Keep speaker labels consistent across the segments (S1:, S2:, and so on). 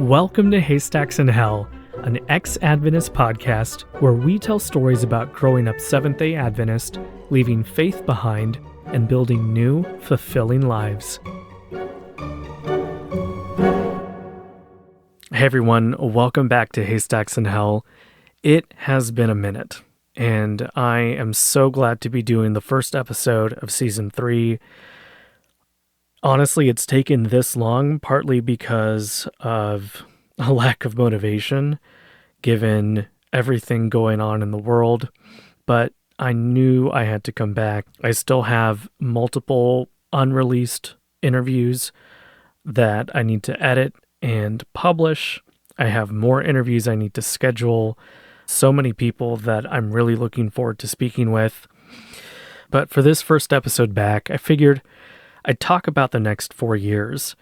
S1: Welcome to Haystacks in Hell, an ex-Adventist podcast where we tell stories about growing up Seventh-day Adventist, leaving faith behind, and building new, fulfilling lives. Hey everyone, welcome back to Haystacks in Hell. It has been a minute, and I am so glad to be doing the first episode of Season 3. Honestly, it's taken this long partly because of a lack of motivation, given everything going on in the world, but I knew I had to come back. I still have multiple unreleased interviews that I need to edit and publish. I have more interviews I need to schedule. So many people that I'm really looking forward to speaking with. But for this first episode back, I figured I'd talk about the next 4 years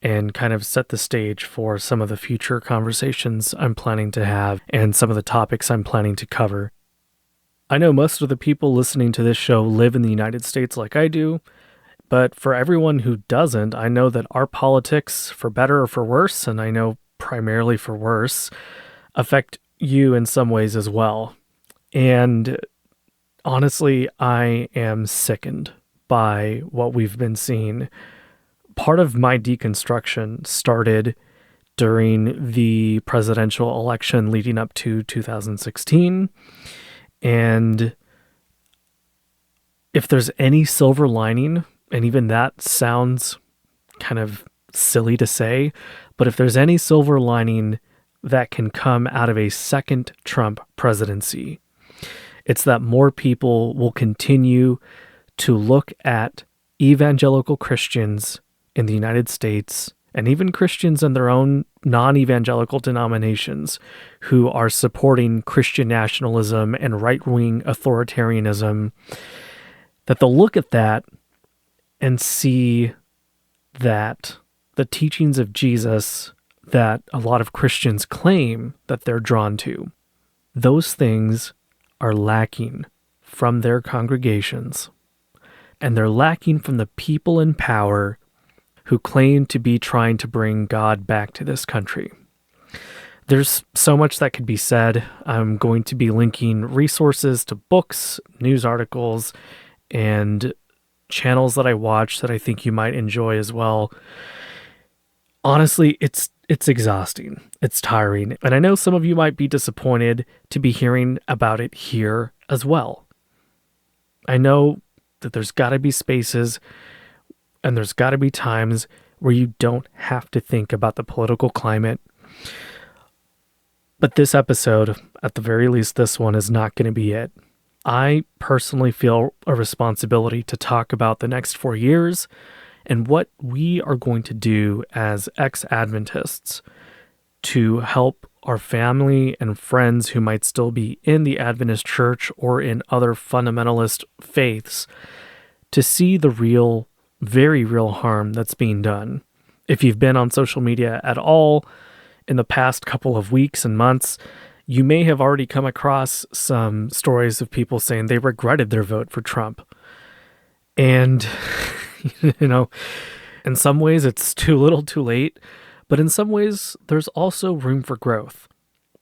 S1: and kind of set the stage for some of the future conversations I'm planning to have and some of the topics I'm planning to cover. I know most of the people listening to this show live in the United States like I do, but for everyone who doesn't, I know that our politics, for better or for worse, and I know primarily for worse, affect you in some ways as well. And honestly, I am sickened by what we've been seeing. Part of my deconstruction started during the presidential election leading up to 2016. And if there's any silver lining, and even that sounds kind of silly to say, but if there's any silver lining that can come out of a second Trump presidency, it's that more people will continue to look at evangelical Christians in the United States and even Christians in their own non-evangelical denominations who are supporting Christian nationalism and right-wing authoritarianism, that they'll look at that and see that the teachings of Jesus that a lot of Christians claim that they're drawn to, those things are lacking from their congregations. And they're lacking from the people in power who claim to be trying to bring God back to this country. There's so much that could be said. I'm going to be linking resources to books, news articles, and channels that I watch that I think you might enjoy as well. Honestly, it's exhausting. It's tiring. And I know some of you might be disappointed to be hearing about it here as well. I know that there's got to be spaces and there's got to be times where you don't have to think about the political climate. But this episode, at the very least this one, is not going to be it. I personally feel a responsibility to talk about the next 4 years and what we are going to do as ex-Adventists to help our family and friends who might still be in the Adventist church or in other fundamentalist faiths to see the real, very real harm that's being done. If you've been on social media at all in the past couple of weeks and months, you may have already come across some stories of people saying they regretted their vote for Trump. And, in some ways it's too little too late, but in some ways there's also room for growth.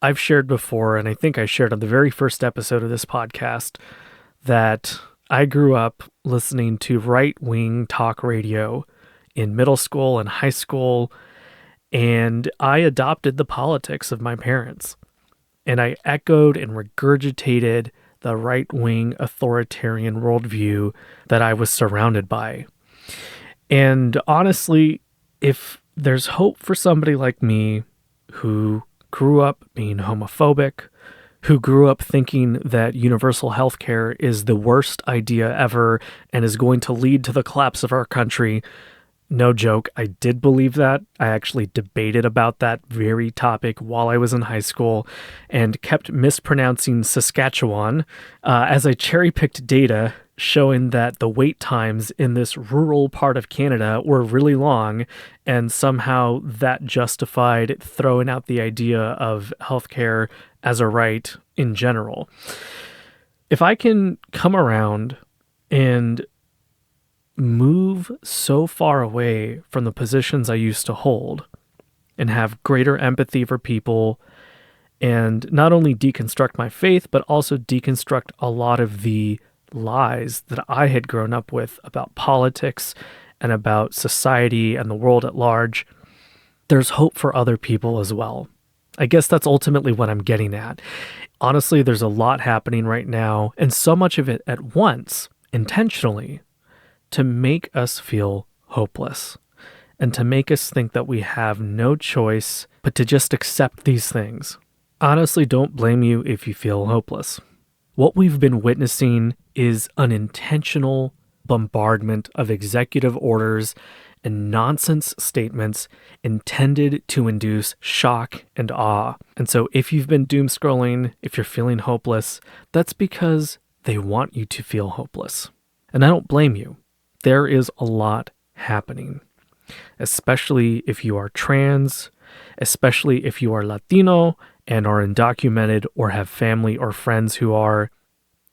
S1: I've shared before, and I think I shared on the very first episode of this podcast, that I grew up listening to right-wing talk radio in middle school and high school, and I adopted the politics of my parents. And I echoed and regurgitated the right-wing authoritarian worldview that I was surrounded by. And honestly, if there's hope for somebody like me who grew up being homophobic, who grew up thinking that universal health care is the worst idea ever and is going to lead to the collapse of our country, no joke, I did believe that. I actually debated about that very topic while I was in high school and kept mispronouncing Saskatchewan as I cherry-picked data showing that the wait times in this rural part of Canada were really long, and somehow that justified throwing out the idea of healthcare as a right in general. If I can come around and move so far away from the positions I used to hold and have greater empathy for people, and not only deconstruct my faith, but also deconstruct a lot of the lies that I had grown up with about politics and about society and the world at large. There's hope for other people as well. I guess that's ultimately what I'm getting at. Honestly, there's a lot happening right now, and so much of it at once, intentionally, to make us feel hopeless and to make us think that we have no choice but to just accept these things. Honestly, don't blame you if you feel hopeless. What we've been witnessing is an intentional bombardment of executive orders and nonsense statements intended to induce shock and awe. And so if you've been doom scrolling, if you're feeling hopeless, that's because they want you to feel hopeless. And I don't blame you. There is a lot happening, especially if you are trans, especially if you are Latino and are undocumented or have family or friends who are.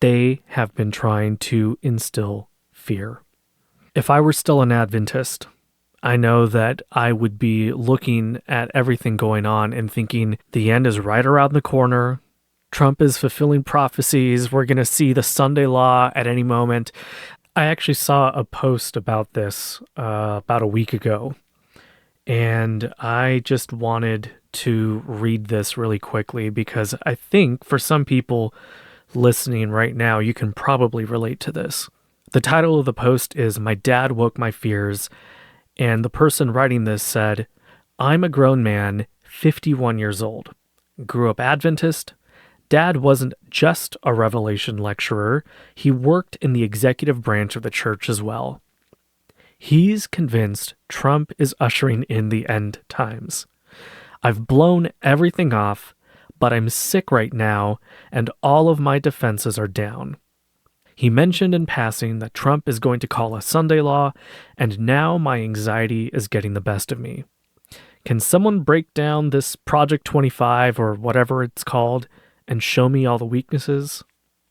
S1: They have been trying to instill fear. If I were still an Adventist, I know that I would be looking at everything going on and thinking the end is right around the corner. Trump is fulfilling prophecies. We're going to see the Sunday law at any moment. I actually saw a post about this about a week ago, and I just wanted to read this really quickly because I think for some people listening right now, you can probably relate to this. The title of the post is "My Dad Woke My Fears," and the person writing this said, "I'm a grown man, 51 years old. Grew up Adventist. Dad wasn't just a Revelation lecturer. He worked in the executive branch of the church as well. He's convinced Trump is ushering in the end times. I've blown everything off, but I'm sick right now, and all of my defenses are down. He mentioned in passing that Trump is going to call a Sunday law, and now my anxiety is getting the best of me. Can someone break down this Project 25 or whatever it's called and show me all the weaknesses?"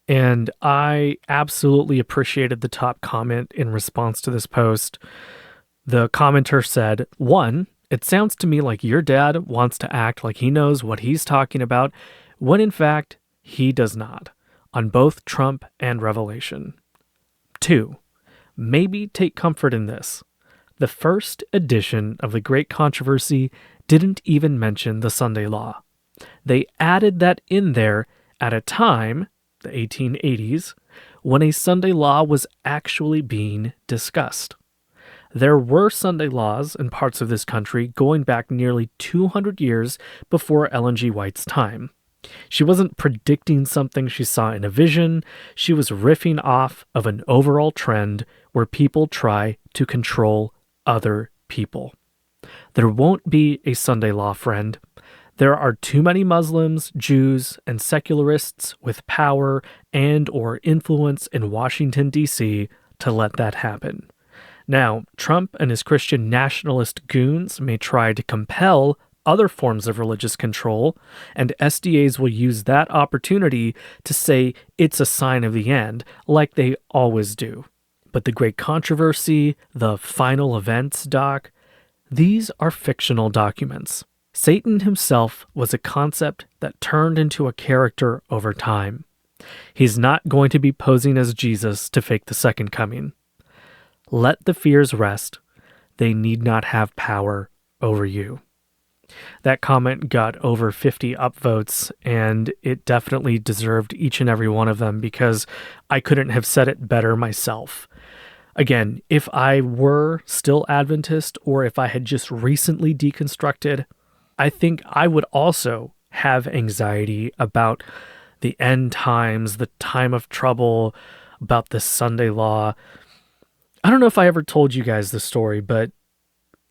S1: And I absolutely appreciated the top comment in response to this post. The commenter said, "1, it sounds to me like your dad wants to act like he knows what he's talking about, when in fact, he does not, on both Trump and Revelation. 2, maybe take comfort in this. The first edition of the Great Controversy didn't even mention the Sunday law. They added that in there at a time, the 1880s, when a Sunday law was actually being discussed. There were Sunday laws in parts of this country going back nearly 200 years before Ellen G. White's time. She wasn't predicting something she saw in a vision. She was riffing off of an overall trend where people try to control other people. There won't be a Sunday law, friend. There are too many Muslims, Jews, and secularists with power and or influence in Washington, D.C. to let that happen. Now, Trump and his Christian nationalist goons may try to compel other forms of religious control, and SDAs will use that opportunity to say it's a sign of the end, like they always do. But the Great Controversy, the Final Events doc, these are fictional documents. Satan himself was a concept that turned into a character over time. He's not going to be posing as Jesus to fake the second coming. Let the fears rest. They need not have power over you." That comment got over 50 upvotes, and it definitely deserved each and every one of them because I couldn't have said it better myself. Again, if I were still Adventist or if I had just recently deconstructed, I think I would also have anxiety about the end times, the time of trouble, about the Sunday law. I don't know if I ever told you guys the story, but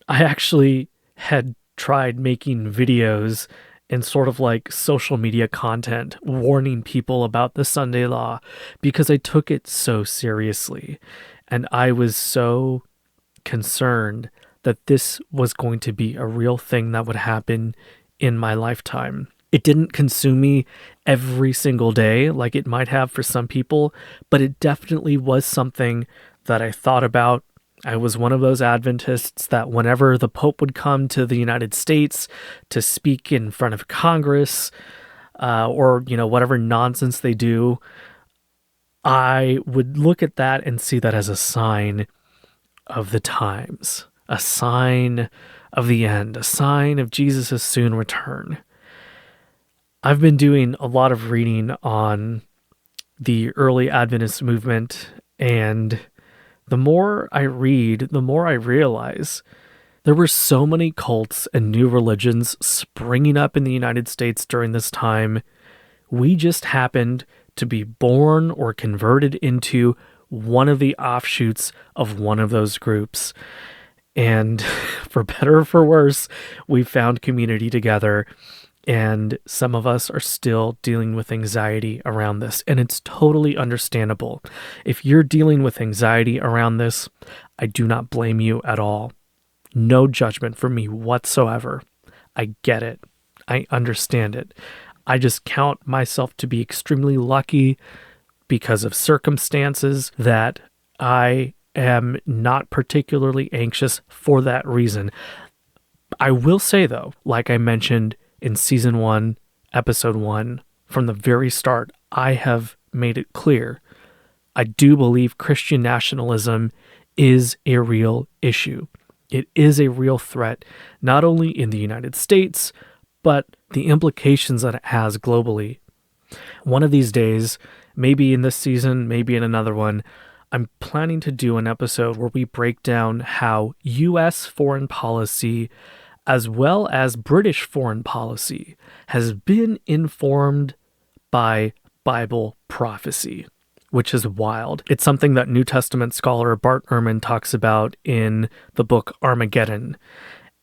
S1: I actually had tried making videos and sort of like social media content warning people about the Sunday law because I took it so seriously. And I was so concerned that this was going to be a real thing that would happen in my lifetime. It didn't consume me every single day like it might have for some people, but it definitely was something that I thought about I was one of those Adventists that whenever the Pope would come to the United States to speak in front of Congress, or, whatever nonsense they do, I would look at that and see that as a sign of the times, a sign of the end, a sign of Jesus' soon return. I've been doing a lot of reading on the early Adventist movement, and the more I read, the more I realize there were so many cults and new religions springing up in the United States during this time. We just happened to be born or converted into one of the offshoots of one of those groups. And for better or for worse, we found community together. And some of us are still dealing with anxiety around this. And it's totally understandable. If you're dealing with anxiety around this, I do not blame you at all. No judgment from me whatsoever. I get it. I understand it. I just count myself to be extremely lucky because of circumstances that I am not particularly anxious for that reason. I will say, though, like I mentioned in season 1, episode 1, from the very start, I have made it clear. I do believe Christian nationalism is a real issue. It is a real threat, not only in the United States, but the implications that it has globally. One of these days, maybe in this season, maybe in another one, I'm planning to do an episode where we break down how U.S. foreign policy, as well as British foreign policy, has been informed by Bible prophecy, which is wild. It's something that New Testament scholar Bart Ehrman talks about in the book Armageddon.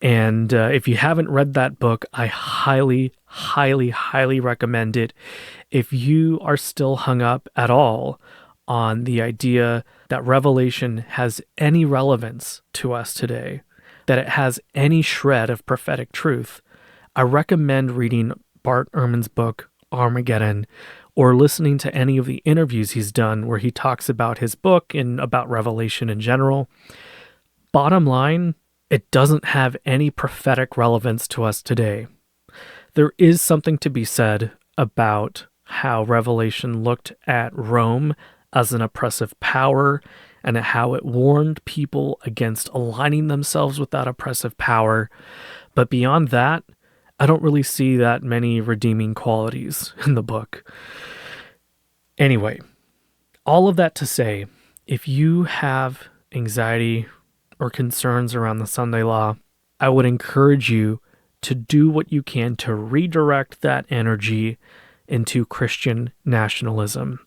S1: And if you haven't read that book, I highly, highly, highly recommend it. If you are still hung up at all on the idea that Revelation has any relevance to us today, that it has any shred of prophetic truth, I recommend reading Bart Ehrman's book, Armageddon, or listening to any of the interviews he's done where he talks about his book and about Revelation in general. Bottom line, it doesn't have any prophetic relevance to us today. There is something to be said about how Revelation looked at Rome as an oppressive power and how it warned people against aligning themselves with that oppressive power. But beyond that, I don't really see that many redeeming qualities in the book. Anyway, all of that to say, if you have anxiety or concerns around the Sunday law, I would encourage you to do what you can to redirect that energy into Christian nationalism.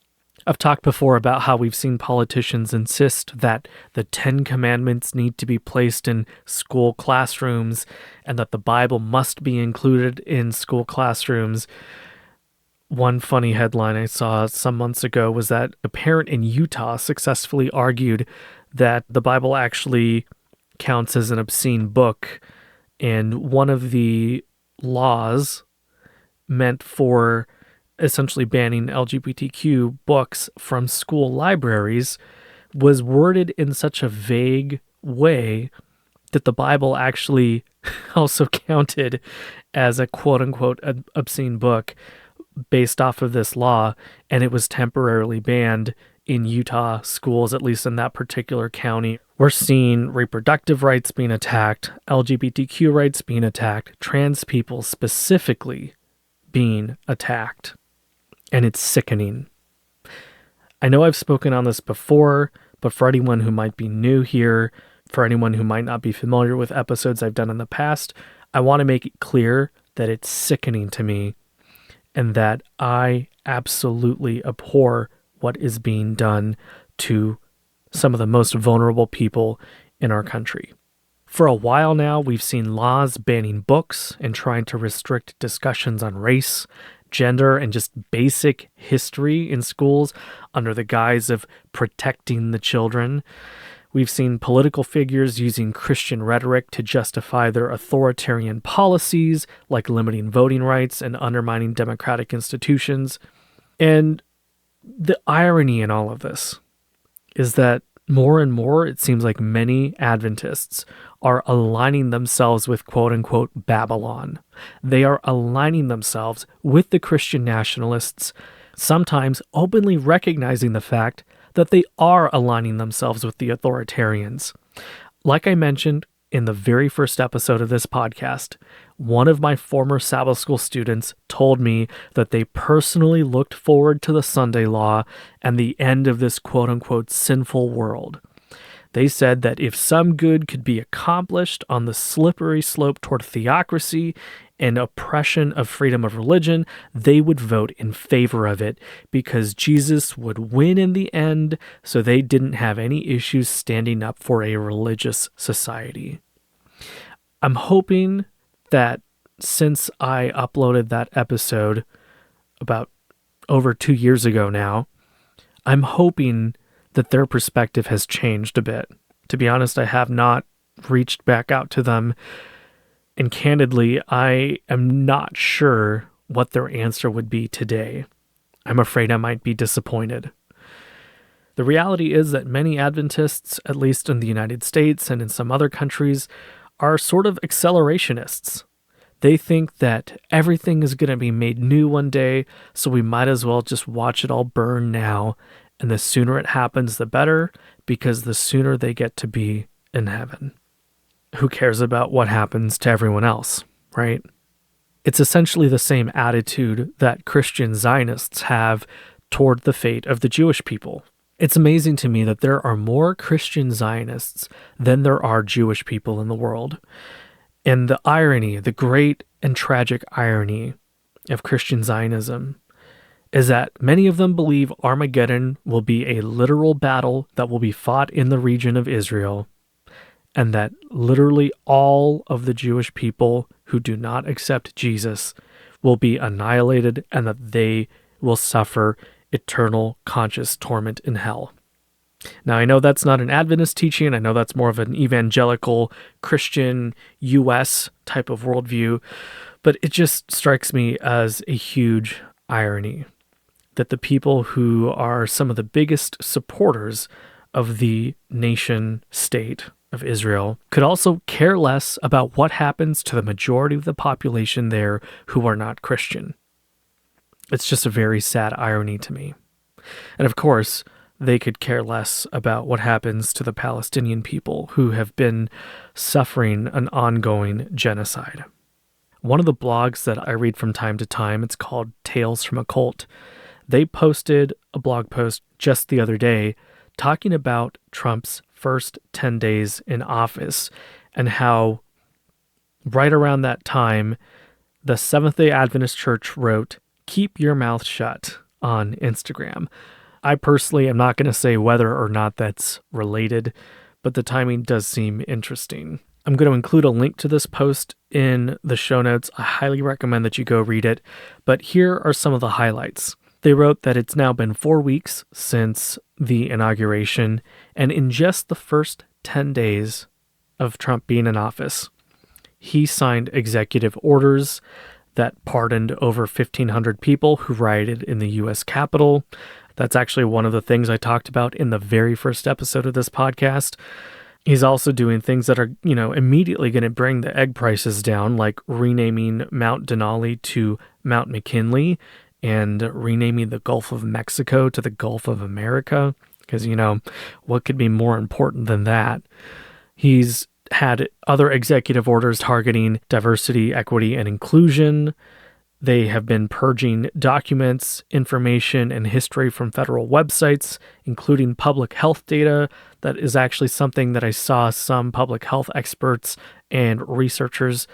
S1: I've talked before about how we've seen politicians insist that the 10 Commandments need to be placed in school classrooms and that the Bible must be included in school classrooms. One funny headline I saw some months ago was that a parent in Utah successfully argued that the Bible actually counts as an obscene book, and one of the laws meant for essentially banning LGBTQ books from school libraries was worded in such a vague way that the Bible actually also counted as a quote-unquote obscene book based off of this law, and it was temporarily banned in Utah schools, at least in that particular county. We're seeing reproductive rights being attacked, LGBTQ rights being attacked, trans people specifically being attacked. And it's sickening. I know I've spoken on this before, but for anyone who might be new here, for anyone who might not be familiar with episodes I've done in the past, I want to make it clear that it's sickening to me and that I absolutely abhor what is being done to some of the most vulnerable people in our country. For a while now, we've seen laws banning books and trying to restrict discussions on race, gender, and just basic history in schools under the guise of protecting the children. We've seen political figures using Christian rhetoric to justify their authoritarian policies, like limiting voting rights and undermining democratic institutions. And the irony in all of this is that More and more, it seems like many Adventists are aligning themselves with quote-unquote Babylon. They are aligning themselves with the Christian nationalists, sometimes openly recognizing the fact that they are aligning themselves with the authoritarians. Like I mentioned in the very first episode of this podcast, one of my former Sabbath school students told me that they personally looked forward to the Sunday law and the end of this quote-unquote sinful world. They said that if some good could be accomplished on the slippery slope toward theocracy and oppression of freedom of religion, they would vote in favor of it because Jesus would win in the end, so they didn't have any issues standing up for a religious society. I'm hoping that since I uploaded that episode about over 2 years ago now, I'm hoping that their perspective has changed a bit. To be honest, I have not reached back out to them, and candidly, I am not sure what their answer would be today. I'm afraid I might be disappointed. The reality is that many Adventists, at least in the United States and in some other countries, are sort of accelerationists. They think that everything is going to be made new one day, so we might as well just watch it all burn now. And the sooner it happens, the better, because the sooner they get to be in heaven. Who cares about what happens to everyone else, right? It's essentially the same attitude that Christian Zionists have toward the fate of the Jewish people. It's amazing to me that there are more Christian Zionists than there are Jewish people in the world. And the irony, the great and tragic irony of Christian Zionism is that many of them believe Armageddon will be a literal battle that will be fought in the region of Israel, and that literally all of the Jewish people who do not accept Jesus will be annihilated and that they will suffer eternal conscious torment in hell. Now, I know that's not an Adventist teaching. I know that's more of an evangelical Christian U.S. type of worldview, but it just strikes me as a huge irony that the people who are some of the biggest supporters of the nation state of Israel could also care less about what happens to the majority of the population there who are not Christian. It's just a very sad irony to me. And of course, they could care less about what happens to the Palestinian people who have been suffering an ongoing genocide. One of the blogs that I read from time to time, it's called Tales from a Cult. They posted a blog post just the other day talking about Trump's first 10 days in office and how right around that time, the Seventh-day Adventist Church wrote, "Keep your mouth shut" on Instagram. I personally am not going to say whether or not that's related, but the timing does seem interesting. I'm going to include a link to this post in the show notes. I highly recommend that you go read it, but here are some of the highlights. They wrote that it's now been 4 weeks since the inauguration, and in just the first 10 days of Trump being in office, he signed executive orders that pardoned over 1,500 people who rioted in the U.S. Capitol. That's actually one of the things I talked about in the very first episode of this podcast. He's also doing things that are, immediately going to bring the egg prices down, like renaming Mount Denali to Mount McKinley and renaming the Gulf of Mexico to the Gulf of America, because, what could be more important than that? He's had other executive orders targeting diversity, equity, and inclusion. They have been purging documents, information, and history from federal websites, including public health data. That is actually something that I saw some public health experts and researchers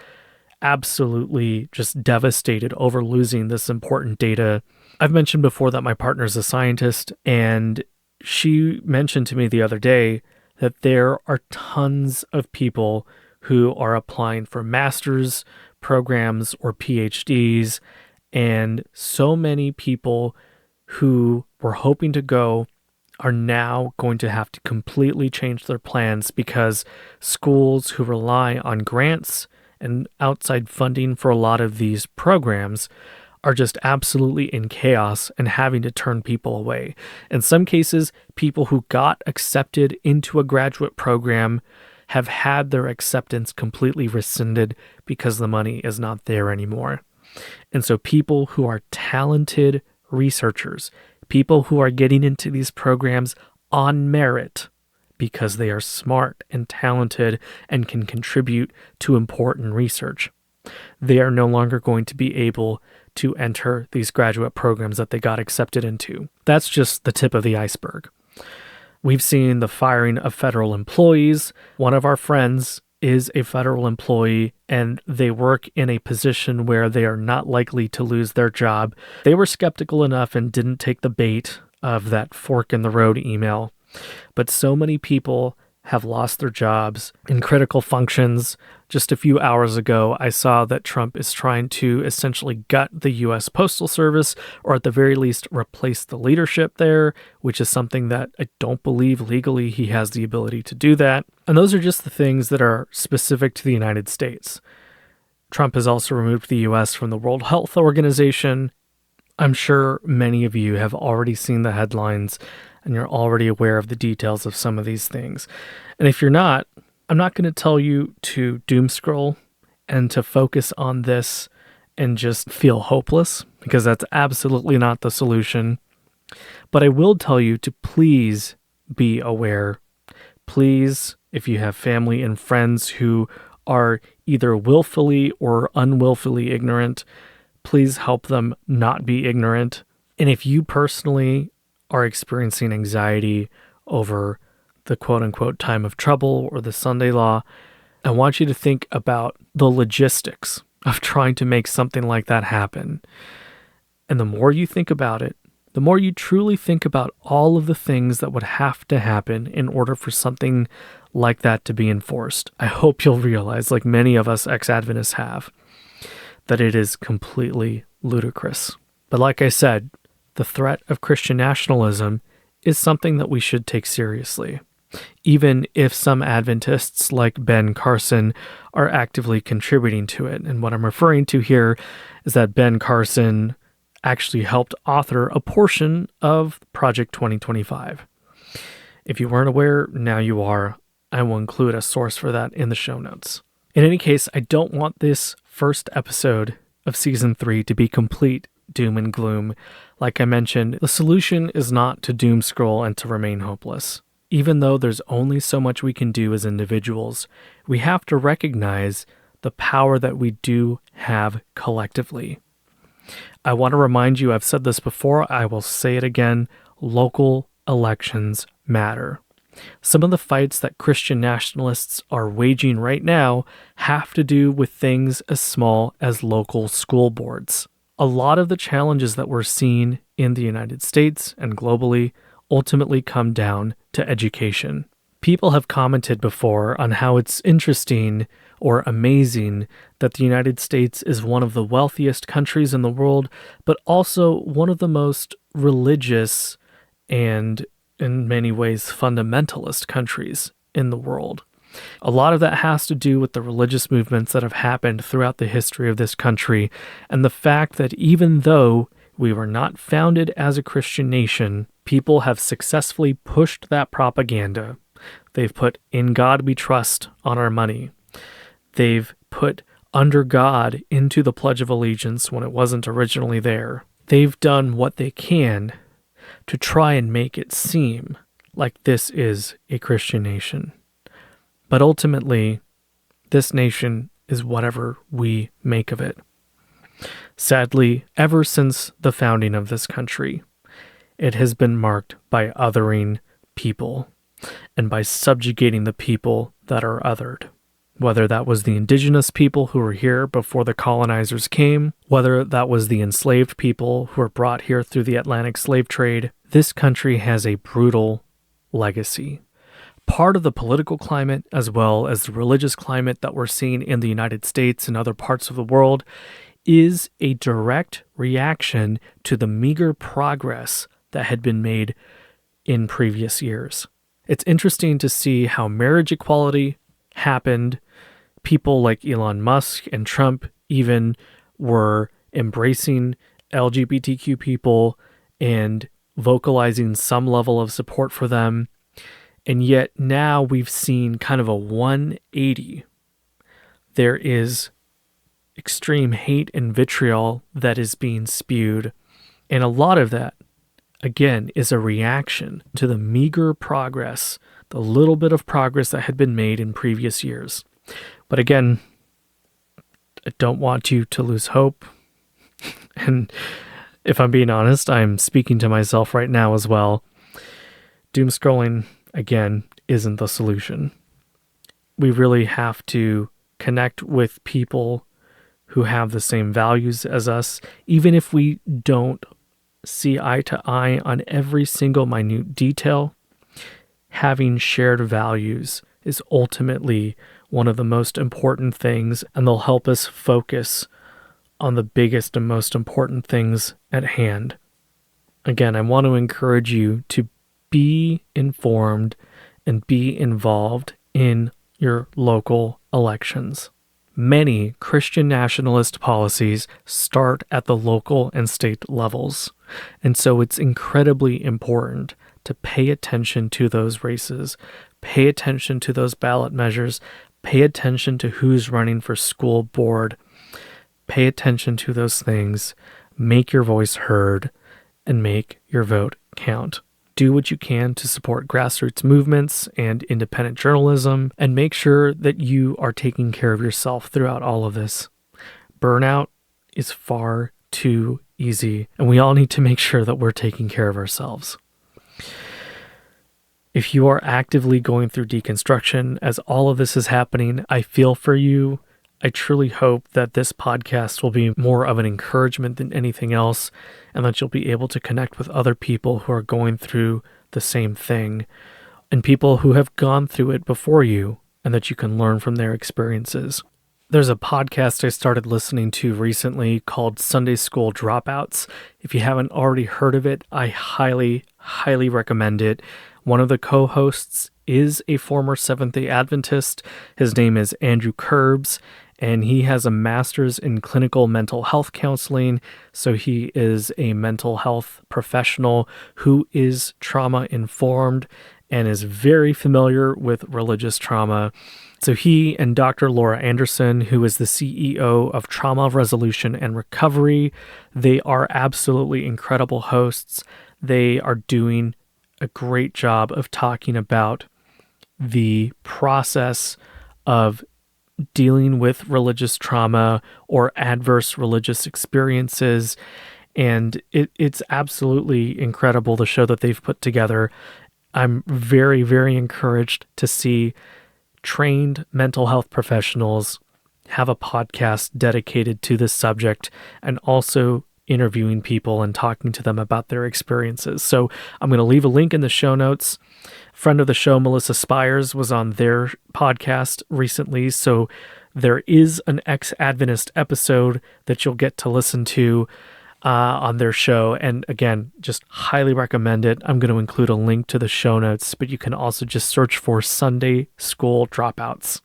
S1: absolutely just devastated over losing this important data. I've mentioned before that my partner is a scientist, and she mentioned to me the other day that there are tons of people who are applying for master's programs or PhDs, and so many people who were hoping to go are now going to have to completely change their plans because schools who rely on grants and outside funding for a lot of these programs are just absolutely in chaos and having to turn people away. In some cases, people who got accepted into a graduate program have had their acceptance completely rescinded because the money is not there anymore. And so people who are talented researchers, people who are getting into these programs on merit because they are smart and talented and can contribute to important research, they are no longer going to be able to enter these graduate programs that they got accepted into. That's just the tip of the iceberg. We've seen the firing of federal employees. One of our friends is a federal employee and they work in a position where they are not likely to lose their job. They were skeptical enough and didn't take the bait of that fork in the road email. But so many people have lost their jobs in critical functions. Just a few hours ago, I saw that Trump is trying to essentially gut the U.S. Postal Service, or at the very least replace the leadership there, which is something that I don't believe legally he has the ability to do that. And those are just the things that are specific to the United States. Trump has also removed the U.S. from the World Health Organization. I'm sure many of you have already seen the headlines and you're already aware of the details of some of these things. And if you're not, I'm not going to tell you to doom scroll and to focus on this and just feel hopeless, because that's absolutely not the solution. But I will tell you to please be aware. Please, if you have family and friends who are either willfully or unwillfully ignorant, please help them not be ignorant. And if you personally are experiencing anxiety over the quote-unquote time of trouble or the Sunday law, I want you to think about the logistics of trying to make something like that happen. And the more you think about it, the more you truly think about all of the things that would have to happen in order for something like that to be enforced, I hope you'll realize, like many of us ex-Adventists have, that it is completely ludicrous. But like I said, the threat of Christian nationalism is something that we should take seriously, even if some Adventists like Ben Carson are actively contributing to it. And what I'm referring to here is that Ben Carson actually helped author a portion of Project 2025. If you weren't aware, now you are. I will include a source for that in the show notes. In any case, I don't want this first episode of Season 3 to be complete doom and gloom. Like I mentioned, the solution is not to doom scroll and to remain hopeless. Even though there's only so much we can do as individuals, we have to recognize the power that we do have collectively. I want to remind you, I've said this before, I will say it again, local elections matter. Some of the fights that Christian nationalists are waging right now have to do with things as small as local school boards. A lot of the challenges that we're seeing in the United States and globally ultimately come down to education. People have commented before on how it's interesting or amazing that the United States is one of the wealthiest countries in the world, but also one of the most religious and, in many ways, fundamentalist countries in the world. A lot of that has to do with the religious movements that have happened throughout the history of this country, and the fact that even though we were not founded as a Christian nation, people have successfully pushed that propaganda. They've put "In God We Trust" on our money. They've put "Under God" into the Pledge of Allegiance when it wasn't originally there. They've done what they can to try and make it seem like this is a Christian nation. But ultimately, this nation is whatever we make of it. Sadly, ever since the founding of this country, it has been marked by othering people and by subjugating the people that are othered. Whether that was the indigenous people who were here before the colonizers came, whether that was the enslaved people who were brought here through the Atlantic slave trade, this country has a brutal legacy. Part of the political climate, as well as the religious climate that we're seeing in the United States and other parts of the world, is a direct reaction to the meager progress that had been made in previous years. It's interesting to see how marriage equality happened. People like Elon Musk and Trump even were embracing LGBTQ people and vocalizing some level of support for them. And yet now we've seen kind of a 180. There is extreme hate and vitriol that is being spewed. And a lot of that, again, is a reaction to the meager progress, the little bit of progress that had been made in previous years. But again, I don't want you to lose hope. And if I'm being honest, I'm speaking to myself right now as well. Doom scrolling, again, isn't the solution. We really have to connect with people who have the same values as us, even if we don't see eye to eye on every single minute detail. Having shared values is ultimately one of the most important things, and they'll help us focus on the biggest and most important things at hand. Again, I want to encourage you to be informed and be involved in your local elections. Many Christian nationalist policies start at the local and state levels, and so it's incredibly important to pay attention to those races, pay attention to those ballot measures, pay attention to who's running for school board, pay attention to those things, make your voice heard, and make your vote count. Do what you can to support grassroots movements and independent journalism, and make sure that you are taking care of yourself throughout all of this. Burnout is far too easy, and we all need to make sure that we're taking care of ourselves. If you are actively going through deconstruction as all of this is happening, I feel for you. I truly hope that this podcast will be more of an encouragement than anything else, and that you'll be able to connect with other people who are going through the same thing, and people who have gone through it before you, and that you can learn from their experiences. There's a podcast I started listening to recently called Sunday School Dropouts. If you haven't already heard of it, I highly, highly recommend it. One of the co-hosts is a former Seventh-day Adventist. His name is Andrew Curbs, and he has a master's in clinical mental health counseling. So he is a mental health professional who is trauma-informed and is very familiar with religious trauma. So he and Dr. Laura Anderson, who is the CEO of Trauma Resolution and Recovery, they are absolutely incredible hosts. They are doing a great job of talking about the process of dealing with religious trauma or adverse religious experiences. And it's absolutely incredible, the show that they've put together. I'm very, very encouraged to see trained mental health professionals have a podcast dedicated to this subject, and also interviewing people and talking to them about their experiences. So I'm going to leave a link in the show notes. Friend of the show, Melissa Spires, was on their podcast recently. So there is an ex-Adventist episode that you'll get to listen to on their show. And again, just highly recommend it. I'm going to include a link to the show notes, but you can also just search for Sunday School Dropouts.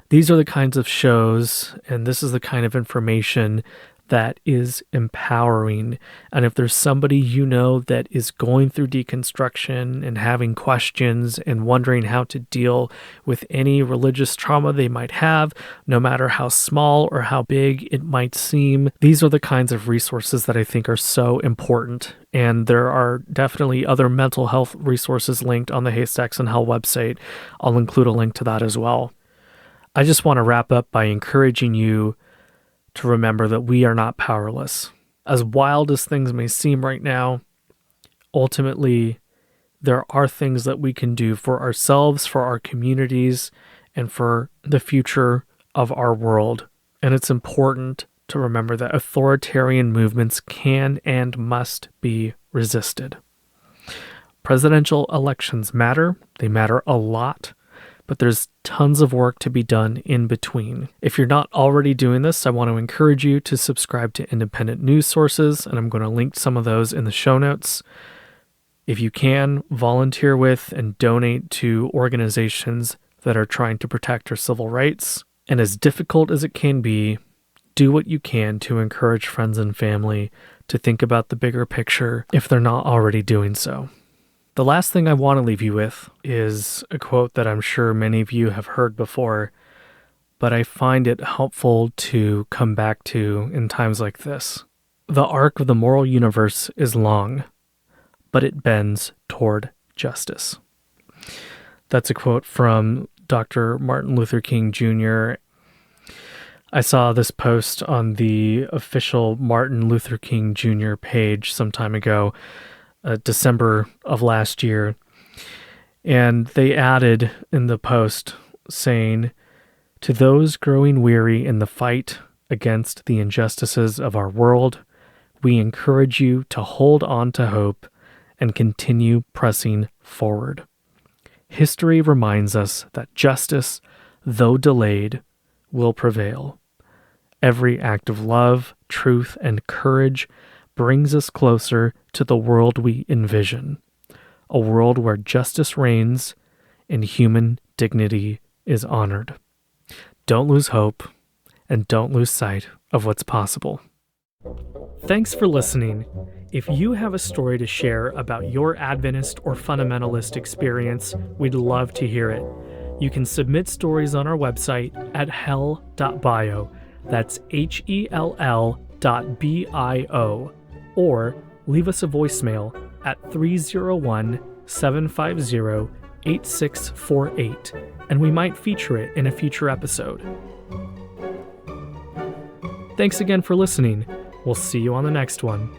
S1: These are the kinds of shows, and this is the kind of information that is empowering. And if there's somebody you know that is going through deconstruction and having questions and wondering how to deal with any religious trauma they might have, no matter how small or how big it might seem, these are the kinds of resources that I think are so important. And there are definitely other mental health resources linked on the Haystacks and Hell website. I'll include a link to that as well. I just want to wrap up by encouraging you to remember that we are not powerless. As wild as things may seem right now, ultimately, there are things that we can do for ourselves, for our communities, and for the future of our world. And it's important to remember that authoritarian movements can and must be resisted. Presidential elections matter. They matter a lot. But there's tons of work to be done in between. If you're not already doing this, I want to encourage you to subscribe to independent news sources, and I'm going to link some of those in the show notes. If you can, volunteer with and donate to organizations that are trying to protect our civil rights. And as difficult as it can be, do what you can to encourage friends and family to think about the bigger picture if they're not already doing so. The last thing I want to leave you with is a quote that I'm sure many of you have heard before, but I find it helpful to come back to in times like this. The arc of the moral universe is long, but it bends toward justice. That's a quote from Dr. Martin Luther King Jr. I saw this post on the official Martin Luther King Jr. page some time ago, December of last year, and they added in the post saying, "To those growing weary in the fight against the injustices of our world, we encourage you to hold on to hope and continue pressing forward. History reminds us that justice, though delayed, will prevail. Every act of love, truth, and courage brings us closer to the world we envision, a world where justice reigns and human dignity is honored. Don't lose hope, and don't lose sight of what's possible." Thanks for listening. If you have a story to share about your Adventist or fundamentalist experience, we'd love to hear it. You can submit stories on our website at hell.bio. That's HELL.bio. Or leave us a voicemail at 301-750-8648, and we might feature it in a future episode. Thanks again for listening. We'll see you on the next one.